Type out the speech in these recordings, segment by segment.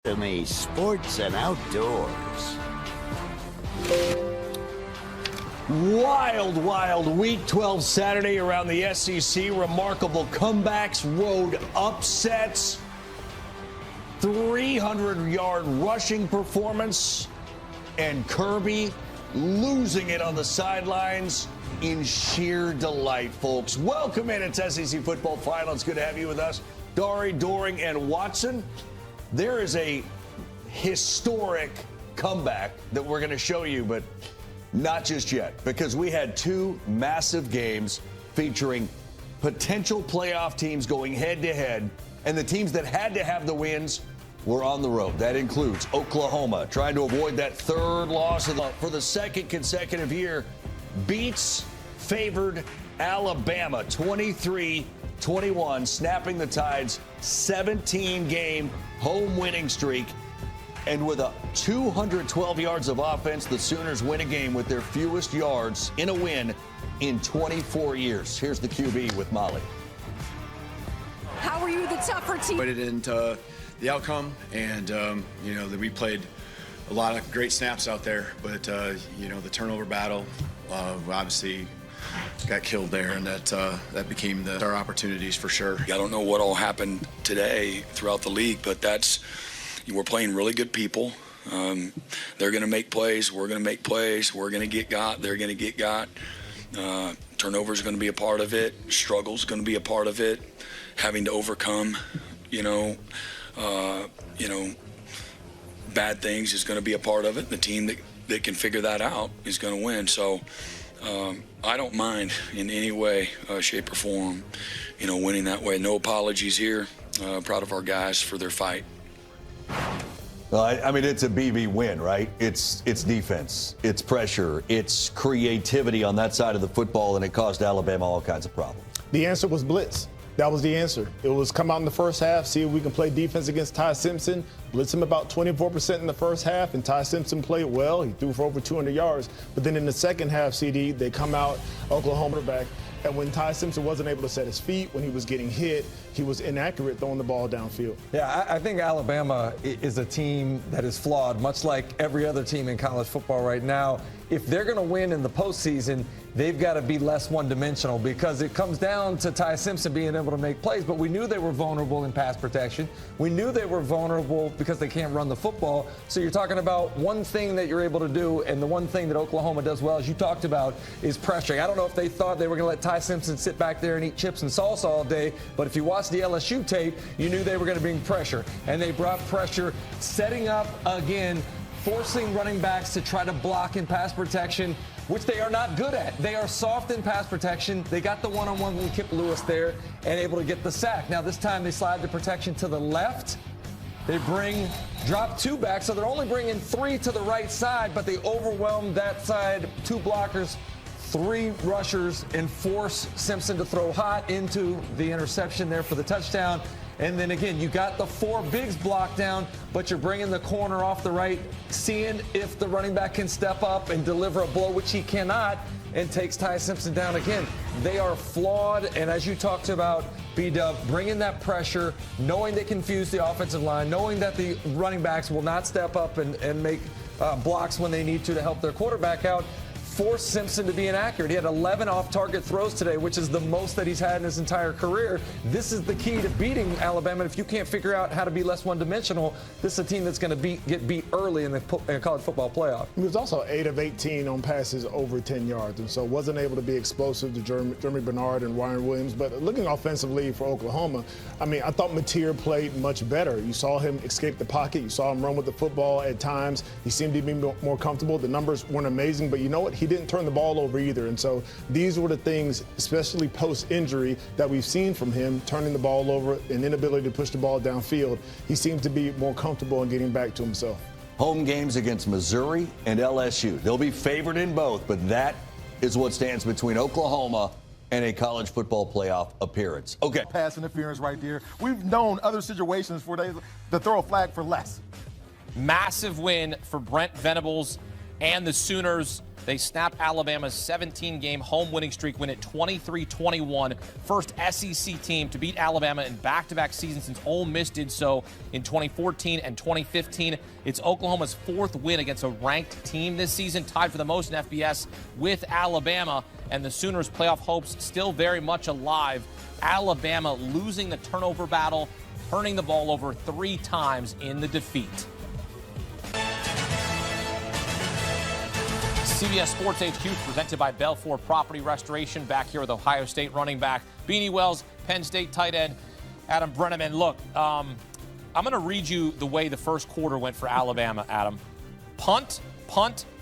To me, sports and outdoors. Wild, wild week 12 Saturday around the SEC. Remarkable comebacks, road upsets, 300-yard rushing performance, and Kirby losing it on the sidelines in sheer delight, folks. Welcome in. It's SEC Football Final. It's good to have you with us. Doering, and Watson. There is a historic comeback that we're going to show you, but not just yet, because we had two massive games featuring potential playoff teams going head-to-head, and the teams that had to have the wins were on the road. That includes Oklahoma, trying to avoid that third loss for the second consecutive year, beats favored Alabama 23-21, snapping the Tide's 17-game home winning streak. And with 212 yards of offense, the Sooners win a game with their fewest yards in a win in 24 years. Here's the QB with Molly. How were you the tougher team? Put it into the outcome, and, that we played a lot of great snaps out there, but, the turnover battle obviously got killed there, and that became our opportunities for sure. I don't know what all happened today throughout the league, but we're playing really good people. They're going to make plays. We're going to make plays. We're going to get got. They're going to get got. Turnover is going to be a part of it. Struggle is going to be a part of it. Having to overcome, bad things is going to be a part of it. The team that can figure that out is going to win. So I don't mind in any way, shape, or form, winning that way. No apologies here. Proud of our guys for their fight. Well, it's a BB win, right? It's defense, it's pressure, it's creativity on that side of the football, and it caused Alabama all kinds of problems. The answer was blitz. That was the answer. It was come out in the first half, see if we can play defense against Ty Simpson. Blitz him about 24% in the first half, and Ty Simpson played well. He threw for over 200 yards. But then in the second half, CD, they come out, Oklahoma back, and when Ty Simpson wasn't able to set his feet, when he was getting hit, he was inaccurate throwing the ball downfield. Yeah, I think Alabama is a team that is flawed, much like every other team in college football right now. If they're going to win in the postseason, they've got to be less one-dimensional, because it comes down to Ty Simpson being able to make plays. But we knew they were vulnerable in pass protection. We knew they were vulnerable because they can't run the football. So you're talking about one thing that you're able to do, and the one thing that Oklahoma does well, as you talked about, is pressuring. I don't know if they thought they were going to let Ty Simpson sit back there and eat chips and salsa all day, but if you watch the LSU tape, you knew they were going to bring pressure. And they brought pressure, setting up again, forcing running backs to try to block in pass protection, which they are not good at. They are soft in pass protection. They got the one-on-one with Kip Lewis there and able to get the sack. Now this time they slide the protection to the left. They drop two back, so they're only bringing three to the right side, but they overwhelm that side, two blockers, three rushers, and force Simpson to throw hot into the interception there for the touchdown. And then again, you got the four bigs blocked down, but you're bringing the corner off the right, seeing if the running back can step up and deliver a blow, which he cannot, and takes Ty Simpson down again. They are flawed, and as you talked about, B-Dub, bringing that pressure, knowing they confuse the offensive line, knowing that the running backs will not step up and make blocks when they need to help their quarterback out, forced Simpson to be inaccurate. He had 11 off-target throws today, which is the most that he's had in his entire career. This is the key to beating Alabama. If you can't figure out how to be less one-dimensional, this is a team that's going to get beat early in the college football playoff. He was also 8 of 18 on passes over 10 yards, and so wasn't able to be explosive to Jeremy Bernard and Ryan Williams. But looking offensively for Oklahoma, I thought Mateer played much better. You saw him escape the pocket. You saw him run with the football at times. He seemed to be more comfortable. The numbers weren't amazing, but you know what? He didn't turn the ball over either. And so these were the things, especially post-injury, that we've seen from him, turning the ball over, an inability to push the ball downfield. He seemed to be more comfortable in getting back to himself. Home games against Missouri and LSU. They'll be favored in both, but that is what stands between Oklahoma and a college football playoff appearance. Okay. Pass interference right there. We've known other situations where they throw a flag for less. Massive win for Brent Venables and the Sooners. They snapped Alabama's 17-game home winning streak, win at 23-21. First SEC team to beat Alabama in back-to-back seasons since Ole Miss did so in 2014 and 2015. It's Oklahoma's 4th win against a ranked team this season, tied for the most in FBS with Alabama, and the Sooners' playoff hopes still very much alive. Alabama losing the turnover battle, turning the ball over 3 times in the defeat. CBS Sports HQ presented by Belfour Property Restoration. Back here with Ohio State running back Beanie Wells, Penn State tight end Adam Brenneman. Look, I'm going to read you the way the first quarter went for Alabama, Adam. Punt,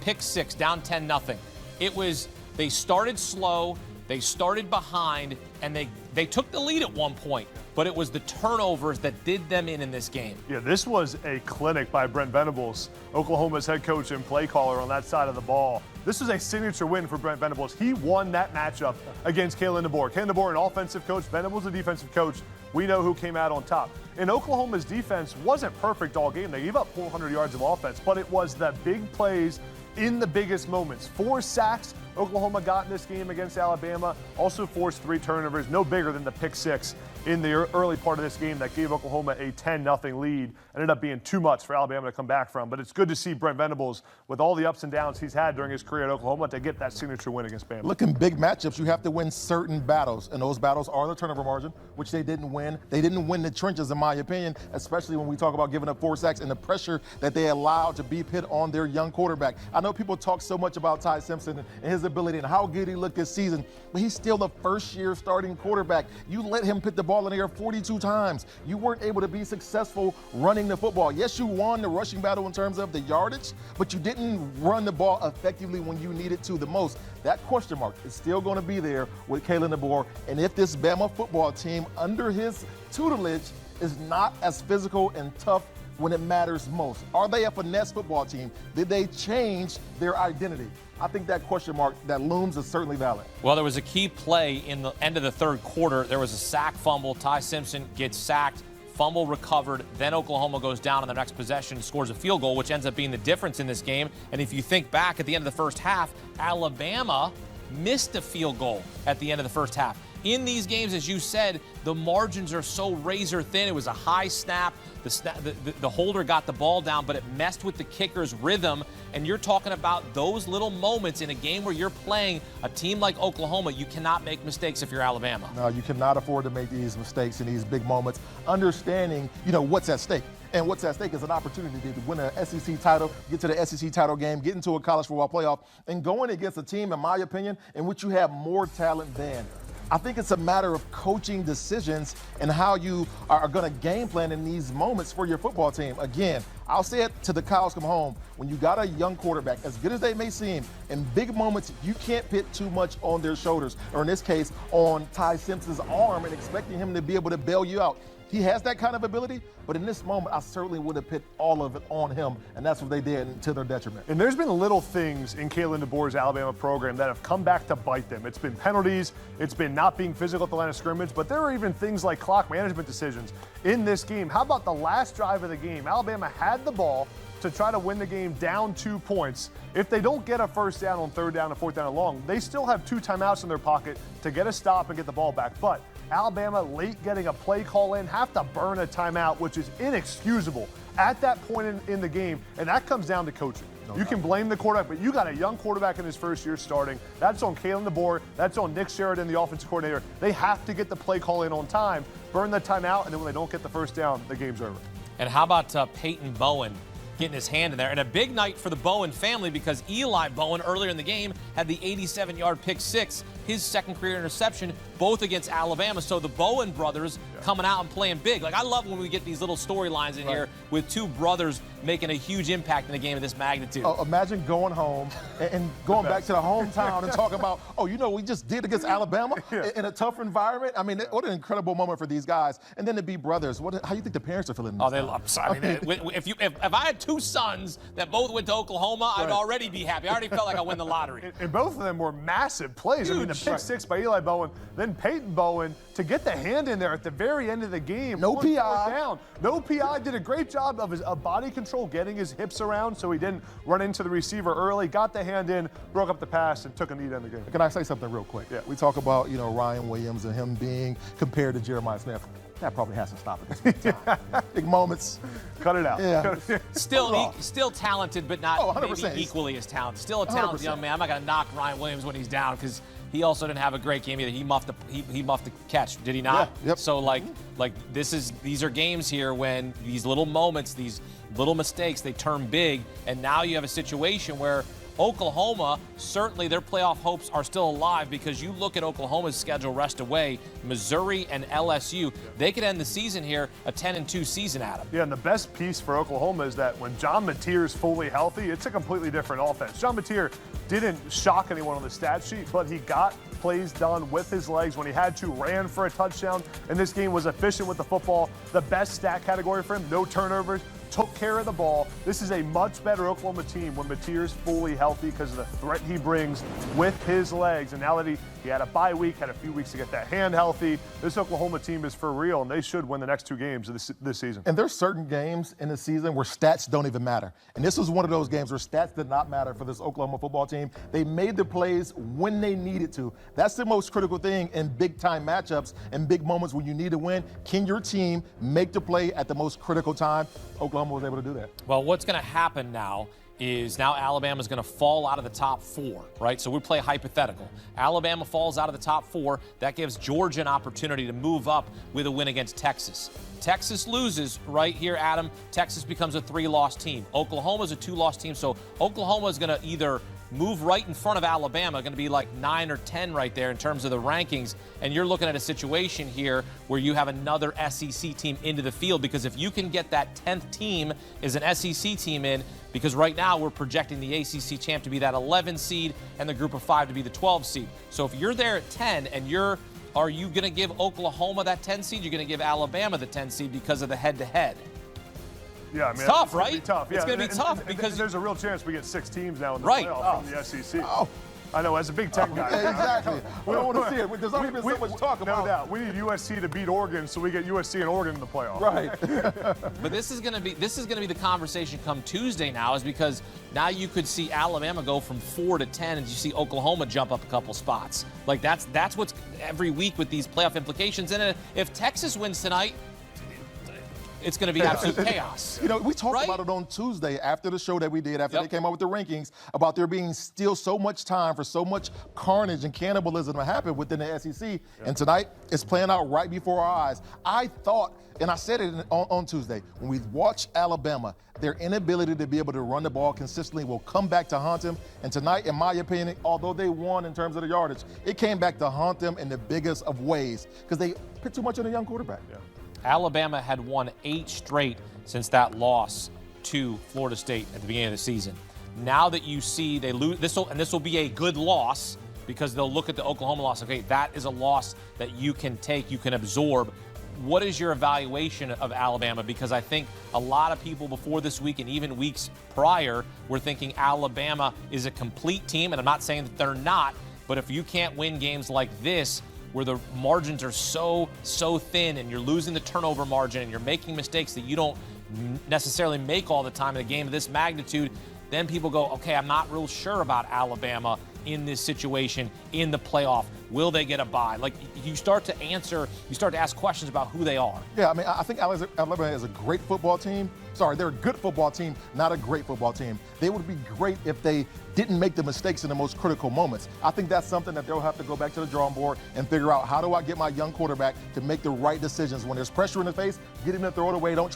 pick 6, down 10-0. It was, they started slow, they started behind, and they took the lead at one point. But it was the turnovers that did them in this game. Yeah, this was a clinic by Brent Venables, Oklahoma's head coach and play caller on that side of the ball. This was a signature win for Brent Venables. He won that matchup against Kalen DeBoer. Kalen DeBoer, an offensive coach, Venables, a defensive coach. We know who came out on top. And Oklahoma's defense wasn't perfect all game. They gave up 400 yards of offense, but it was the big plays in the biggest moments. 4 sacks Oklahoma got in this game against Alabama. Also forced 3 turnovers, no bigger than the pick 6 in the early part of this game that gave Oklahoma a 10-0 lead. Ended up being too much for Alabama to come back from. But it's good to see Brent Venables, with all the ups and downs he's had during his career at Oklahoma, to get that signature win against Bama. Look, in big matchups, you have to win certain battles, and those battles are the turnover margin, which they didn't win. They didn't win the trenches, in my opinion, especially when we talk about giving up 4 sacks and the pressure that they allowed to be put on their young quarterback. I know people talk so much about Ty Simpson and his ability and how good he looked this season, but he's still the first-year starting quarterback. You let him put the ball in the air 42 times. You weren't able to be successful running the football. Yes, you won the rushing battle in terms of the yardage, but you didn't run the ball effectively when you needed to the most. That question mark is still going to be there with Kalen DeBoer, and if this Bama football team under his tutelage is not as physical and tough when it matters most. Are they a finesse football team? Did they change their identity? I think that question mark that looms is certainly valid. Well, there was a key play in the end of the third quarter. There was a sack fumble. Ty Simpson gets sacked, fumble recovered. Then Oklahoma goes down on the next possession, scores a field goal, which ends up being the difference in this game. And if you think back at the end of the first half, Alabama missed a field goal at the end of the first half. In these games, as you said, the margins are so razor thin. It was a high snap. The holder got the ball down, but it messed with the kicker's rhythm. And you're talking about those little moments in a game where you're playing a team like Oklahoma. You cannot make mistakes if you're Alabama. No, you cannot afford to make these mistakes in these big moments. Understanding, what's at stake. And what's at stake is an opportunity to win an SEC title, get to the SEC title game, get into a college football playoff, and going against a team, in my opinion, in which you have more talent than. I think it's a matter of coaching decisions and how you are going to game plan in these moments for your football team. Again, I'll say it to the cows come home. When you got a young quarterback, as good as they may seem, in big moments, you can't put too much on their shoulders, or in this case, on Ty Simpson's arm, and expecting him to be able to bail you out. He has that kind of ability, but in this moment, I certainly would have put all of it on him, and that's what they did to their detriment. And there's been little things in Kalen DeBoer's Alabama program that have come back to bite them. It's been penalties, it's been not being physical at the line of scrimmage, but there are even things like clock management decisions in this game. How about the last drive of the game? Alabama had the ball to try to win the game down 2 points. If they don't get a first down on 3rd down and 4th down and long, they still have 2 timeouts in their pocket to get a stop and get the ball back. But Alabama late getting a play call in, have to burn a timeout, which is inexcusable at that point in the game, and that comes down to coaching. You can blame the quarterback, but you got a young quarterback in his first year starting. That's on Kalen DeBoer. That's on Nick Sheridan, the offensive coordinator. They have to get the play call in on time, burn the timeout, and then when they don't get the first down, the game's over. And how about Peyton Bowen getting his hand in there? And a big night for the Bowen family, because Eli Bowen earlier in the game had the 87-yard pick 6, his second career interception, both against Alabama. So the Bowen brothers coming out and playing big. Like, I love when we get these little storylines in here with 2 brothers making a huge impact in a game of this magnitude. Imagine going home and going back to the hometown and talking about, we just did against Alabama in a tough environment. I mean, what an incredible moment for these guys. And then to be brothers, how do you think the parents are feeling? Oh, they love. I mean, if I had 2 sons that both went to Oklahoma, I'd already be happy. I already felt like I win the lottery. And both of them were massive plays. Dude, I mean, the pick six by Eli Bowen, then Peyton Bowen to get the hand in there at the very end of the game. No PI. Down. No PI. Did a great job of body control, getting his hips around so he didn't run into the receiver early. Got the hand in, broke up the pass, and took a knee to end the game. Can I say something real quick? Yeah. We talk about, Ryan Williams and him being compared to Jeremiah Smith. That probably has to stop at this time. Big moments. Cut it out. Yeah. Still talented, but not maybe 100%. equally as talented. Still a talented 100%. young man. I'm not going to knock Ryan Williams when he's down because he also didn't have a great game either. He muffed the catch, did he not? Yeah. Yep. So these are games here when these little moments, these little mistakes, they turn big, and now you have a situation where Oklahoma, certainly their playoff hopes are still alive because you look at Oklahoma's schedule rest away, Missouri and LSU, they could end the season here a 10-2 season, Adam. Yeah, and the best piece for Oklahoma is that when John Mateer's fully healthy, it's a completely different offense. John Mateer didn't shock anyone on the stat sheet, but he got plays done with his legs when he had to, ran for a touchdown, and this game was efficient with the football. The best stat category for him, no turnovers, took care of the ball. This is a much better Oklahoma team when Mateer's fully healthy because of the threat he brings with his legs. And now that he had a bye week, had a few weeks to get that hand healthy, this Oklahoma team is for real, and they should win the next two games of this season. And there's certain games in the season where stats don't even matter. And this was one of those games where stats did not matter for this Oklahoma football team. They made the plays when they needed to. That's the most critical thing in big-time matchups and big moments when you need to win. Can your team make the play at the most critical time? Oklahoma was able to do that. Well, what's going to happen now is now Alabama's going to fall out of the top four, right? So we play hypothetical. Alabama falls out of the top four. That gives Georgia an opportunity to move up with a win against Texas. Texas loses right here, Adam. Texas becomes a 3-loss team. Oklahoma's a 2-loss team. So Oklahoma is going to either move right in front of Alabama, going to be like 9 or 10 right there in terms of the rankings. And you're looking at a situation here where you have another SEC team into the field, because if you can get that 10th team as an SEC team in, because right now we're projecting the ACC champ to be that 11 seed and the group of 5 to be the 12 seed. So if you're there at 10 and are you going to give Oklahoma that 10 seed? You're going to give Alabama the 10 seed because of the head-to-head. Yeah, I mean, it's tough, right? It's going to be tough. It's going to be tough because there's a real chance we get 6 teams now in the right. playoff from the SEC. Oh. I know, as a Big Ten guy. Yeah, exactly. We don't want to see it. There's only been so much talk about it. No doubt. We need USC to beat Oregon, so we get USC and Oregon in the playoff. Right. But this is going to be the conversation come Tuesday now, is because now you could see Alabama go from 4 to 10, and you see Oklahoma jump up a couple spots. Like that's what's every week with these playoff implications. And if Texas wins tonight, it's going to be absolute chaos. We talked about it on Tuesday after the show that we did, after they came out with the rankings, about there being still so much time for so much carnage and cannibalism to happen within the SEC. And tonight, it's playing out right before our eyes. I thought, and I said it on Tuesday, when we watch Alabama, their inability to be able to run the ball consistently will come back to haunt them. And tonight, in my opinion, although they won in terms of the yardage, it came back to haunt them in the biggest of ways because they put too much on a young quarterback. Yeah. Alabama had won 8 straight since that loss to Florida State at the beginning of the season. Now that you see they lose, this will be a good loss because they'll look at the Oklahoma loss. Okay, that is a loss that you can take, you can absorb. What is your evaluation of Alabama? Because I think a lot of people before this week and even weeks prior were thinking Alabama is a complete team, and I'm not saying that they're not, but if you can't win games like this, where the margins are so thin and you're losing the turnover margin and you're making mistakes that you don't necessarily make all the time in a game of this magnitude, then people go, okay, I'm not real sure about Alabama in this situation in the playoff. Will they get a bye? Like, you start to ask questions about who they are. Yeah, I mean, I think Alabama is a great football team. Sorry, they're a good football team, not a great football team. They would be great if they didn't make the mistakes in the most critical moments. I think that's something that they'll have to go back to the drawing board and figure out, how do I get my young quarterback to make the right decisions when there's pressure in the face, get him to throw it away, don't